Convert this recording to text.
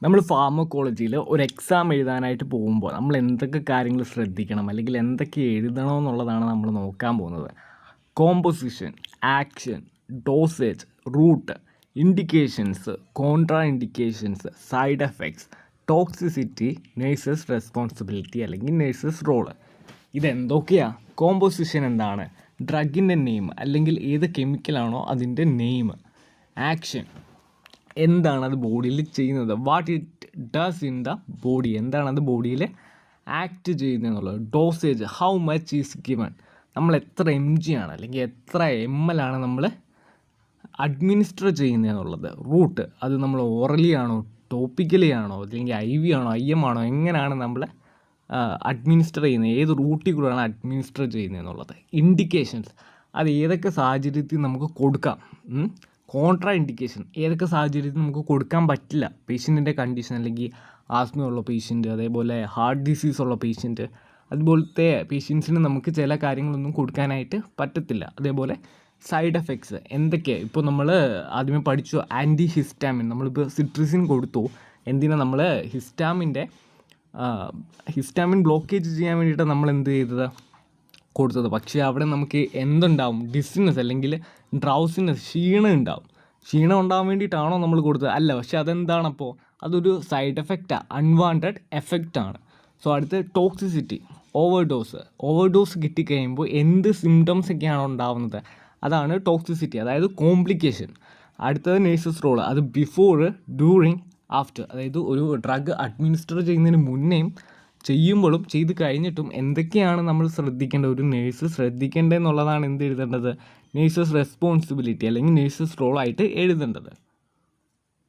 നമ്മൾ ഫാർമക്കോളജിയിൽ ഒരു എക്സാം എഴുതാനായിട്ട് പോകുമ്പോൾ നമ്മൾ എന്തൊക്കെ കാര്യങ്ങൾ ശ്രദ്ധിക്കണം അല്ലെങ്കിൽ എന്തൊക്കെ എഴുതണമെന്നുള്ളതാണ് നമ്മൾ നോക്കാൻ പോകുന്നത്. Composition, action, dosage, route, indications, contraindications, side effects, toxicity, nurses responsibility അല്ലെങ്കിൽ നേഴ്സസ് റോള്. ഇതെന്തൊക്കെയാണ്? കോമ്പോസിഷൻ എന്താണ്? ഡ്രഗിൻ്റെ നെയിം അല്ലെങ്കിൽ ഏത് കെമിക്കലാണോ അതിൻ്റെ നെയിം. ആക്ഷൻ എന്താണ് അത് ബോഡിയിൽ ചെയ്യുന്നത്, what it does in the body, എന്താണ് അത് ബോഡിയിൽ ആക്ട് ചെയ്യുന്നതെന്നുള്ളത്. Dosage, how much is given, നമ്മൾ എത്ര mg ആണ് അല്ലെങ്കിൽ എത്ര ml ആണ് നമ്മൾ അഡ്മിനിസ്റ്റർ ചെയ്യുന്നതെന്നുള്ളത്. റൂട്ട്, അത് നമ്മൾ ഓറലി ആണോ ടോപ്പിക്കലി ആണോ അല്ലെങ്കിൽ IV ആണോ IM ആണോ എങ്ങനെയാണ് നമ്മൾ അഡ്മിനിസ്റ്റർ ചെയ്യുന്നത്, ഏത് റൂട്ടിൽ കൂടെയാണ് അഡ്മിനിസ്റ്റർ ചെയ്യുന്നതെന്നുള്ളത്. ഇൻഡിക്കേഷൻസ്, അത് ഏതൊക്കെ സാഹചര്യത്തിൽ നമുക്ക് കൊടുക്കാം. കോൺട്രാ ഇൻഡിക്കേഷൻ, ഏതൊക്കെ സാഹചര്യത്തിൽ നമുക്ക് കൊടുക്കാൻ പറ്റില്ല. പേഷ്യൻറ്റിൻ്റെ കണ്ടീഷൻ അല്ലെങ്കിൽ ആസ്മയുള്ള പേഷ്യൻറ്റ്, അതേപോലെ ഹാർട്ട് ഡിസീസ് ഉള്ള പേഷ്യൻറ്റ്, അതുപോലത്തെ പേഷ്യൻസിന് നമുക്ക് ചില കാര്യങ്ങളൊന്നും കൊടുക്കാനായിട്ട് പറ്റത്തില്ല. അതേപോലെ സൈഡ് എഫക്ട്സ് എന്തൊക്കെയാണ്, ഇപ്പോൾ നമ്മൾ ആദ്യമേ പഠിച്ചു ആൻറ്റി ഹിസ്റ്റാമിൻ, നമ്മളിപ്പോൾ സിട്രിസിൻ കൊടുത്തു. എന്തിനാണ് നമ്മൾ ഹിസ്റ്റാമിൻ ബ്ലോക്കേജ് ചെയ്യാൻ വേണ്ടിയിട്ട് നമ്മൾ എന്ത് ചെയ്തത്, കൊടുത്തത്. പക്ഷേ അവിടെ നമുക്ക് എന്തുണ്ടാവും, ഡിസിനെസ് അല്ലെങ്കിൽ ഡ്രൗസിനെസ്, ക്ഷീണം ഉണ്ടാവും. ക്ഷീണം ഉണ്ടാകാൻ വേണ്ടിയിട്ടാണോ നമ്മൾ കൊടുത്തത്? അല്ല. പക്ഷേ അതെന്താണപ്പോൾ, അതൊരു സൈഡ് എഫക്റ്റാണ്, അൺവാണ്ടഡ് എഫക്റ്റാണ്. സോ അടുത്ത് ടോക്സിസിറ്റി, ഓവർഡോസ് കിട്ടിക്കഴിയുമ്പോൾ എന്ത് സിംറ്റംസ് ഒക്കെയാണോ ഉണ്ടാവുന്നത്, അതാണ് ടോക്സിസിറ്റി, അതായത് കോംപ്ലിക്കേഷൻ. അടുത്തത് നേഴ്സസ് റോള്, അത് ബിഫോർ, ഡ്യൂറിങ്, ആഫ്റ്റർ, അതായത് ഒരു ഡ്രഗ് അഡ്മിനിസ്റ്റർ ചെയ്യുന്നതിന് മുന്നേയും ചെയ്യുമ്പോഴും ചെയ്ത് കഴിഞ്ഞിട്ടും എന്തൊക്കെയാണ് നമ്മൾ ശ്രദ്ധിക്കേണ്ടത്, ഒരു നേഴ്സ് ശ്രദ്ധിക്കേണ്ടതെന്നുള്ളതാണ് എന്ത് എഴുതേണ്ടത്, നേഴ്സസ് റെസ്പോൺസിബിലിറ്റി അല്ലെങ്കിൽ നേഴ്സസ് റോളായിട്ട് എഴുതേണ്ടത്.